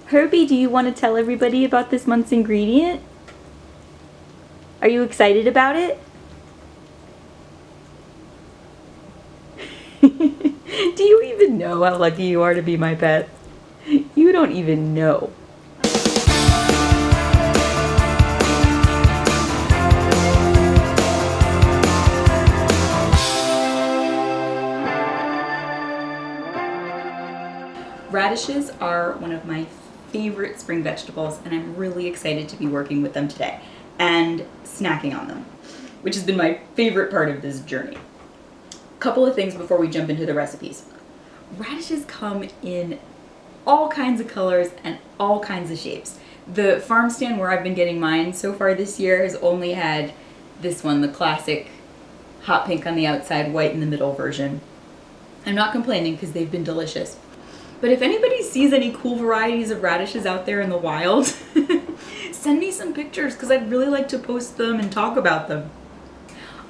Herbie, do you want to tell everybody about this month's ingredient? Are you excited about it? Do you even know how lucky you are to be my pet? You don't even know. Radishes are one of my favorite spring vegetables, and I'm really excited to be working with them today and snacking on them, which has been my favorite part of this journey. A couple of things before we jump into the recipes. Radishes come in all kinds of colors and all kinds of shapes. The farm stand where I've been getting mine so far this year has only had this one, the classic hot pink on the outside, white in the middle version. I'm not complaining because they've been delicious. But if anybody sees any cool varieties of radishes out there in the wild, send me some pictures because I'd really like to post them and talk about them.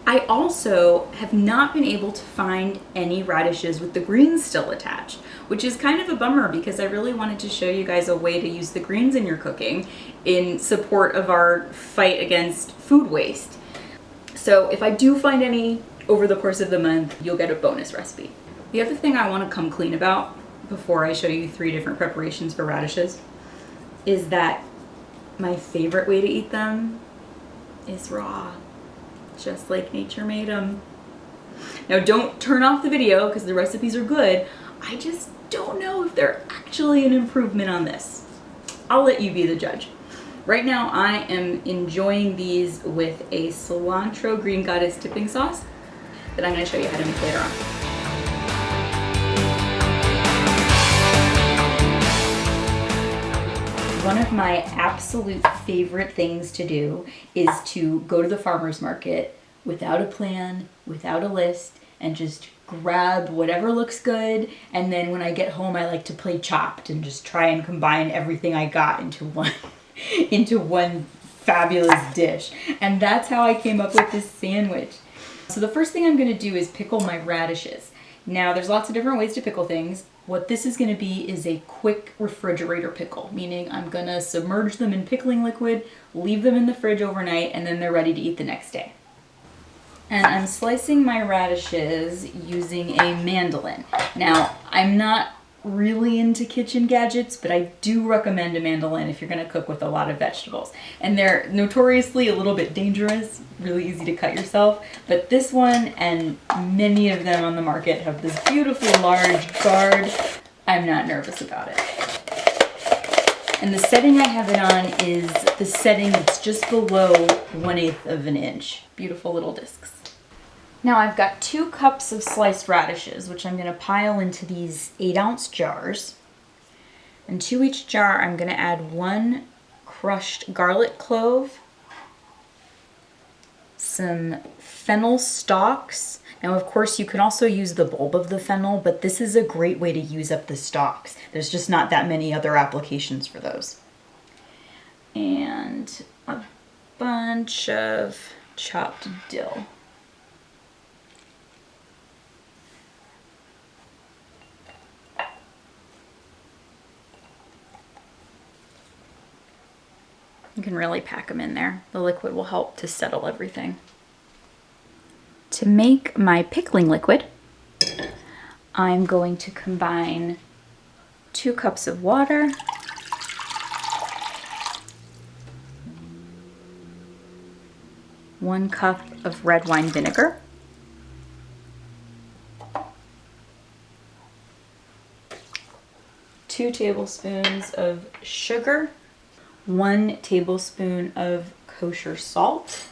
I also have not been able to find any radishes with the greens still attached, which is kind of a bummer because I really wanted to show you guys a way to use the greens in your cooking in support of our fight against food waste. So if I do find any over the course of the month, you'll get a bonus recipe. The other thing I want to come clean about before I show you 3 different preparations for radishes is that my favorite way to eat them is raw, just like nature made them. Now don't turn off the video because the recipes are good. I just don't know if they're actually an improvement on this. I'll let you be the judge. Right now I am enjoying these with a cilantro green goddess dipping sauce that I'm going to show you how to make later on. One of my absolute favorite things to do is to go to the farmer's market without a plan, without a list, and just grab whatever looks good. And then when I get home, I like to play Chopped and just try and combine everything I got into one fabulous dish. And that's how I came up with this sandwich. So the first thing I'm going to do is pickle my radishes. Now there's lots of different ways to pickle things. What this is going to be is a quick refrigerator pickle, meaning I'm going to submerge them in pickling liquid, leave them in the fridge overnight, and then they're ready to eat the next day. And I'm slicing my radishes using a mandolin. Now, I'm not really into kitchen gadgets, but I do recommend a mandolin if you're going to cook with a lot of vegetables. And they're notoriously a little bit dangerous, really easy to cut yourself, but this one and many of them on the market have this beautifully large guard. I'm not nervous about it. And the setting I have it on is the setting that's just below 1/8 of an inch. Beautiful little discs. Now I've got 2 cups of sliced radishes, which I'm going to pile into these 8-ounce jars. And to each jar, I'm going to add 1 crushed garlic clove, some fennel stalks. Now, of course, you can also use the bulb of the fennel, but this is a great way to use up the stalks. There's just not that many other applications for those. And a bunch of chopped dill. You can really pack them in there. The liquid will help to settle everything. To make my pickling liquid, I'm going to combine 2 cups of water, 1 cup of red wine vinegar, 2 tablespoons of sugar, 1 tablespoon of kosher salt,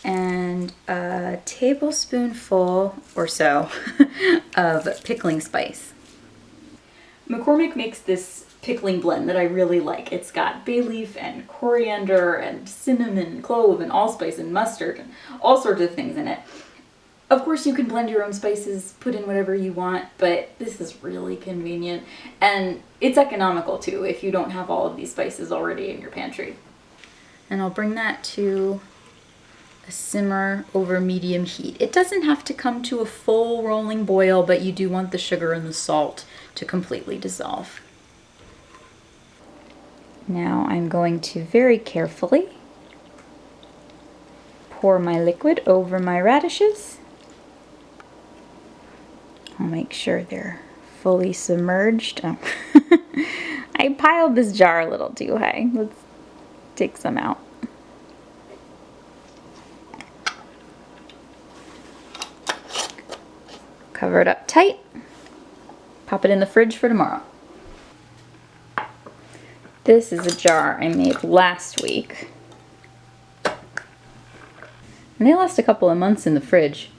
and a tablespoonful or so of pickling spice. McCormick makes this pickling blend that I really like. It's got bay leaf and coriander and cinnamon, clove and allspice and mustard and all sorts of things in it. Of course, you can blend your own spices, put in whatever you want, but this is really convenient. And it's economical too if you don't have all of these spices already in your pantry. And I'll bring that to a simmer over medium heat. It doesn't have to come to a full rolling boil, but you do want the sugar and the salt to completely dissolve. Now I'm going to very carefully pour my liquid over my radishes. I'll make sure they're fully submerged. Oh. I piled this jar a little too high. Let's take some out. Cover it up tight. Pop it in the fridge for tomorrow. This is a jar I made last week. And they last a couple of months in the fridge.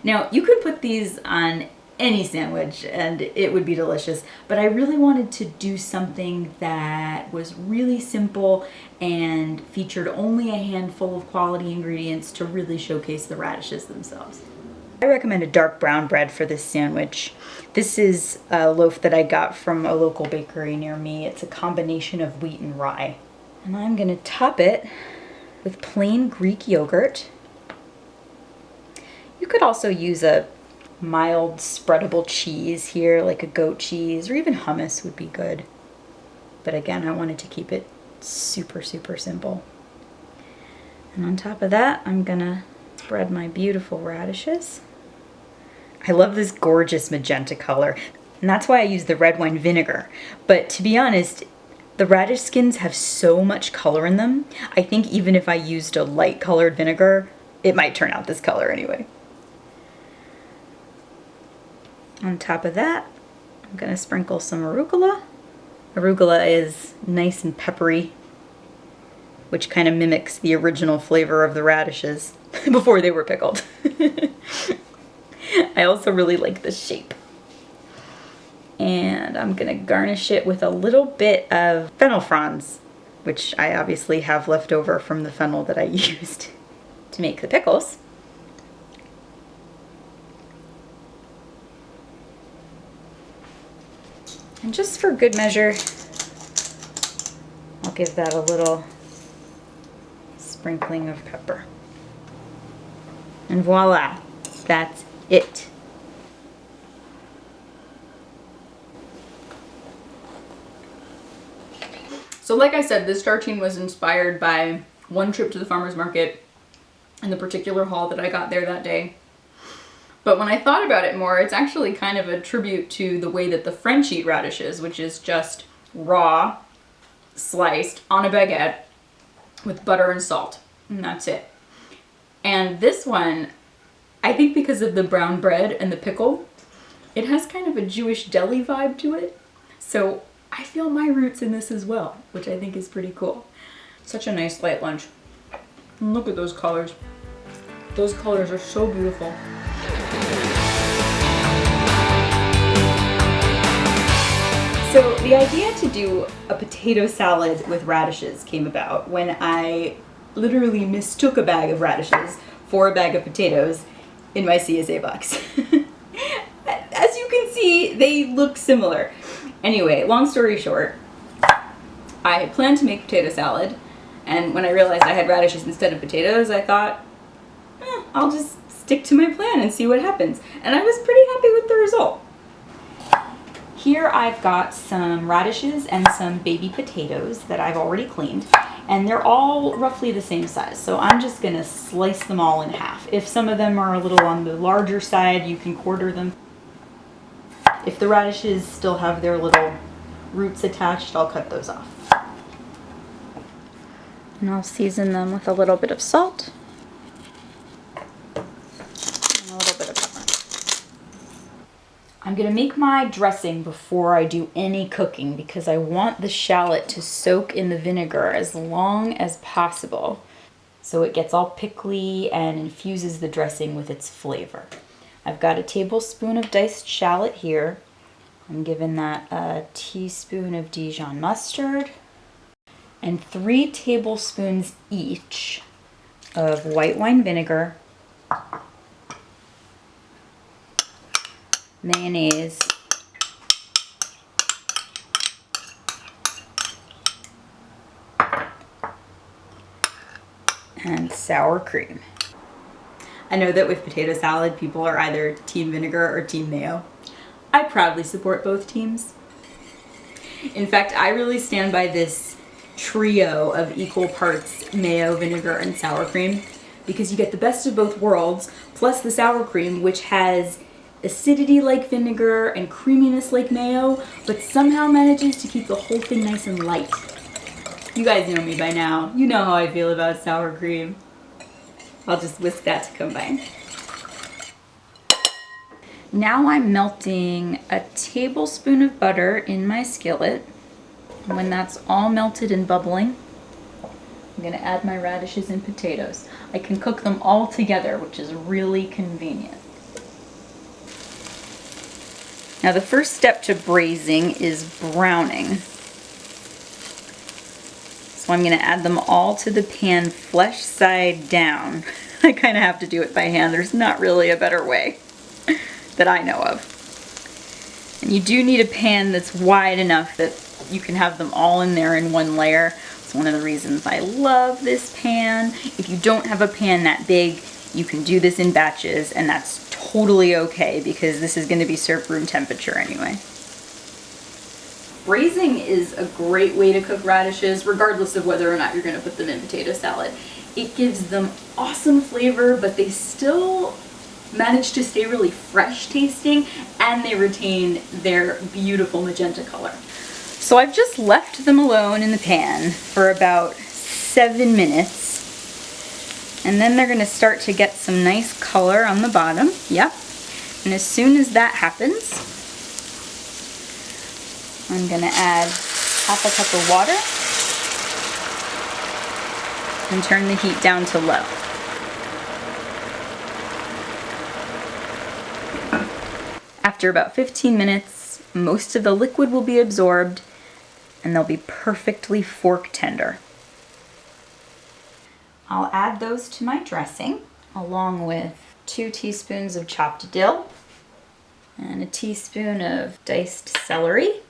Now, you could put these on any sandwich and it would be delicious, but I really wanted to do something that was really simple and featured only a handful of quality ingredients to really showcase the radishes themselves. I recommend a dark brown bread for this sandwich. This is a loaf that I got from a local bakery near me. It's a combination of wheat and rye. And I'm gonna top it with plain Greek yogurt. You could also use a mild spreadable cheese here, like a goat cheese, or even hummus would be good. But again, I wanted to keep it super, super simple. And on top of that, I'm gonna spread my beautiful radishes. I love this gorgeous magenta color, and that's why I use the red wine vinegar. But to be honest, the radish skins have so much color in them, I think even if I used a light colored vinegar, it might turn out this color anyway. On top of that, I'm gonna sprinkle some arugula. Arugula is nice and peppery, which kind of mimics the original flavor of the radishes before they were pickled. I also really like the shape. And I'm gonna garnish it with a little bit of fennel fronds, which I obviously have left over from the fennel that I used to make the pickles. And just for good measure, I'll give that a little sprinkling of pepper. And voila, that's it. So like I said, this tartine was inspired by one trip to the farmer's market and the particular haul that I got there that day. But when I thought about it more, it's actually kind of a tribute to the way that the French eat radishes, which is just raw, sliced on a baguette with butter and salt, and that's it. And this one, I think because of the brown bread and the pickle, it has kind of a Jewish deli vibe to it. So I feel my roots in this as well, which I think is pretty cool. Such a nice light lunch. And look at those colors. Those colors are so beautiful. So the idea to do a potato salad with radishes came about when I literally mistook a bag of radishes for a bag of potatoes in my CSA box. As you can see, they look similar. Anyway, long story short, I had planned to make potato salad, and when I realized I had radishes instead of potatoes, I thought, I'll just stick to my plan and see what happens. And I was pretty happy with the result. Here I've got some radishes and some baby potatoes that I've already cleaned, and they're all roughly the same size. So I'm just gonna slice them all in half. If some of them are a little on the larger side, you can quarter them. If the radishes still have their little roots attached, I'll cut those off. And I'll season them with a little bit of salt and a little bit of pepper. I'm gonna make my dressing before I do any cooking because I want the shallot to soak in the vinegar as long as possible so it gets all pickly and infuses the dressing with its flavor. I've got a tablespoon of diced shallot here. I'm giving that a teaspoon of Dijon mustard and 3 tablespoons each of white wine vinegar, mayonnaise, and sour cream. I know that with potato salad, people are either team vinegar or team mayo. I proudly support both teams. In fact, I really stand by this trio of equal parts mayo, vinegar, and sour cream because you get the best of both worlds, plus the sour cream, which has acidity like vinegar and creaminess like mayo, but somehow manages to keep the whole thing nice and light. You guys know me by now. You know how I feel about sour cream. I'll just whisk that to combine. Now I'm melting a tablespoon of butter in my skillet. When that's all melted and bubbling, I'm gonna add my radishes and potatoes. I can cook them all together, which is really convenient. Now the first step to braising is browning. So I'm gonna add them all to the pan flesh side down. I kind of have to do it by hand. There's not really a better way that I know of. And you do need a pan that's wide enough that you can have them all in there in one layer. It's one of the reasons I love this pan. If you don't have a pan that big, you can do this in batches, and that's totally okay because this is going to be served room temperature anyway. Braising is a great way to cook radishes, regardless of whether or not you're going to put them in potato salad. It gives them awesome flavor, but they still manage to stay really fresh tasting, and they retain their beautiful magenta color. So I've just left them alone in the pan for about 7 minutes, and then they're going to start to get some nice color on the bottom. Yep. And as soon as that happens, I'm going to add half a cup of water and turn the heat down to low. After about 15 minutes, most of the liquid will be absorbed and they'll be perfectly fork tender. I'll add those to my dressing along with 2 teaspoons of chopped dill and a teaspoon of diced celery.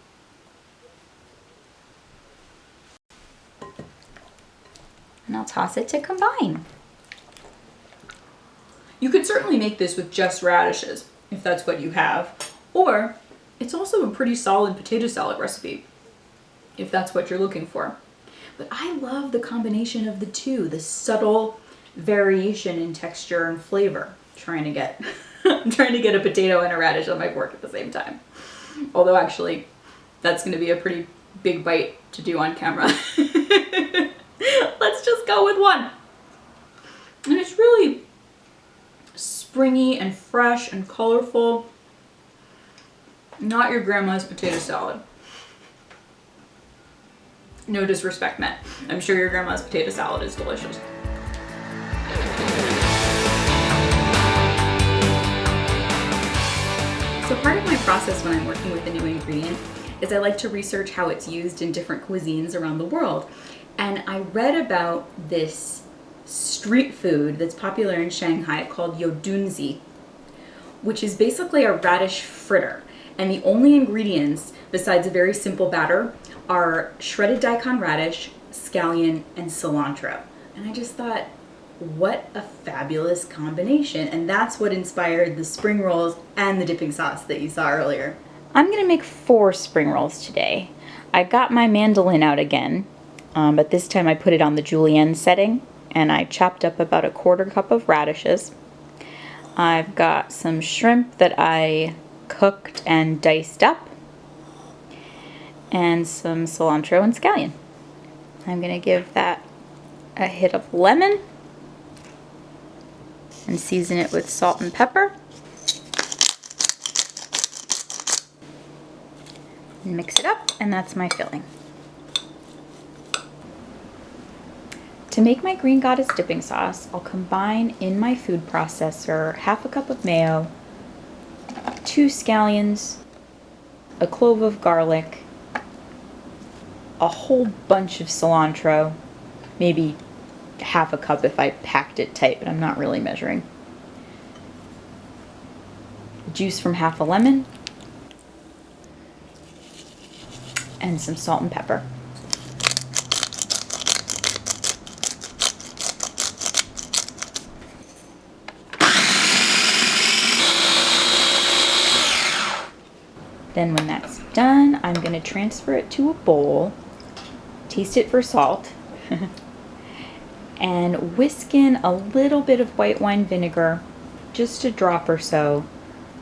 And I'll toss it to combine. You could certainly make this with just radishes, if that's what you have. Or it's also a pretty solid potato salad recipe, if that's what you're looking for. But I love the combination of the two, the subtle variation in texture and flavor. I'm trying to get a potato and a radish on my fork at the same time. Although actually, that's gonna be a pretty big bite to do on camera. Let's just go with one. And it's really springy and fresh and colorful. Not your grandma's potato salad. No disrespect meant. I'm sure your grandma's potato salad is delicious. So part of my process when I'm working with a new ingredient is I like to research how it's used in different cuisines around the world. And I read about this street food that's popular in Shanghai called yodunzi, which is basically a radish fritter. And the only ingredients, besides a very simple batter, are shredded daikon radish, scallion, and cilantro. And I just thought, what a fabulous combination. And that's what inspired the spring rolls and the dipping sauce that you saw earlier. I'm gonna make 4 spring rolls today. I got my mandolin out again, but this time I put it on the julienne setting, and I chopped up about 1/4 cup of radishes. I've got some shrimp that I cooked and diced up, and some cilantro and scallion. I'm gonna give that a hit of lemon and season it with salt and pepper. And mix it up, and that's my filling. To make my green goddess dipping sauce, I'll combine in my food processor 1/2 cup of mayo, 2 scallions, a clove of garlic, a whole bunch of cilantro, maybe 1/2 cup if I packed it tight, but I'm not really measuring. Juice from 1/2 a lemon, and some salt and pepper. Then when that's done, I'm going to transfer it to a bowl, taste it for salt, and whisk in a little bit of white wine vinegar, just a drop or so,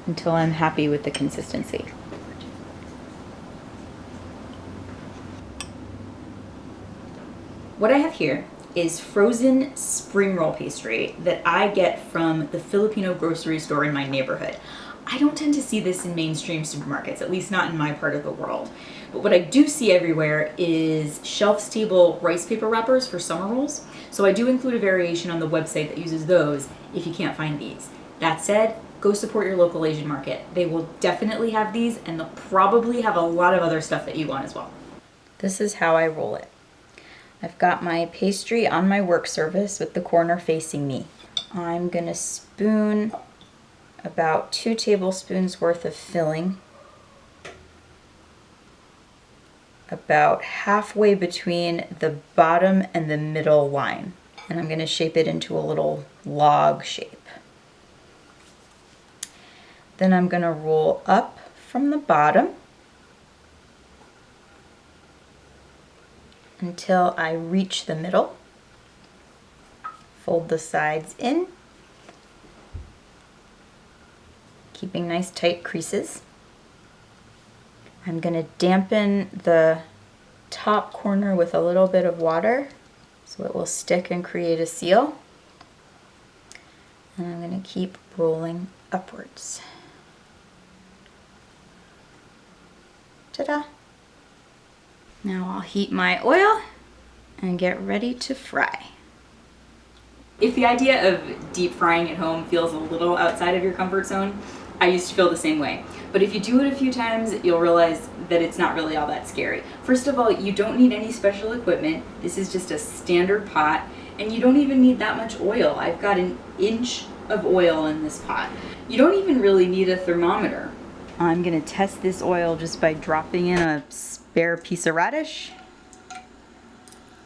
until I'm happy with the consistency. What I have here is frozen spring roll pastry that I get from the Filipino grocery store in my neighborhood. I don't tend to see this in mainstream supermarkets, at least not in my part of the world. But what I do see everywhere is shelf-stable rice paper wrappers for summer rolls. So I do include a variation on the website that uses those if you can't find these. That said, go support your local Asian market. They will definitely have these, and they'll probably have a lot of other stuff that you want as well. This is how I roll it. I've got my pastry on my work surface with the corner facing me. I'm gonna spoon about 2 tablespoons worth of filling about halfway between the bottom and the middle line. And I'm gonna shape it into a little log shape. Then I'm gonna roll up from the bottom until I reach the middle. Fold the sides in, keeping nice tight creases. I'm gonna dampen the top corner with a little bit of water so it will stick and create a seal. And I'm gonna keep rolling upwards. Ta-da! Now I'll heat my oil and get ready to fry. If the idea of deep frying at home feels a little outside of your comfort zone, I used to feel the same way. But if you do it a few times, you'll realize that it's not really all that scary. First of all, you don't need any special equipment. This is just a standard pot, and you don't even need that much oil. I've got an inch of oil in this pot. You don't even really need a thermometer. I'm gonna test this oil just by dropping in a spare piece of radish.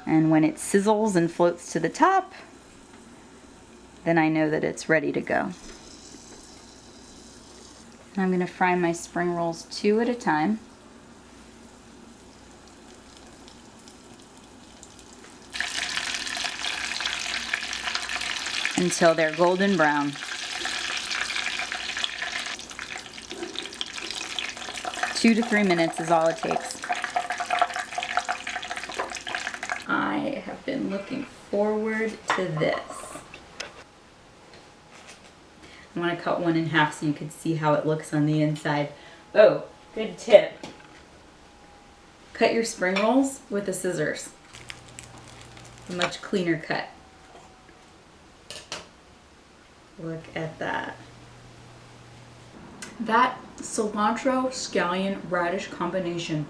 And when it sizzles and floats to the top, then I know that it's ready to go. And I'm gonna fry my spring rolls 2 at a time. Until they're golden brown. Two to 3 minutes is all it takes. I have been looking forward to this. I want to cut one in half so you can see how it looks on the inside. Oh, good tip. Cut your spring rolls with the scissors. A much cleaner cut. Look at that. That cilantro scallion radish combination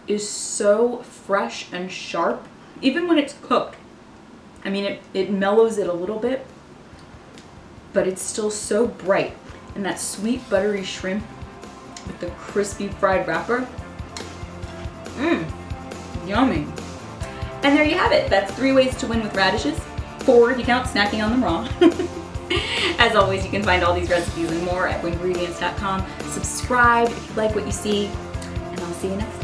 is so fresh and sharp, even when it's cooked. I mean, it mellows it a little bit, but it's still so bright. And that sweet buttery shrimp with the crispy fried wrapper, yummy. And there you have it. That's 3 ways to win with radishes. 4 if you count snacking on them raw. As always, you can find all these recipes and more at wingredients.com. Subscribe if you like what you see, and I'll see you next time.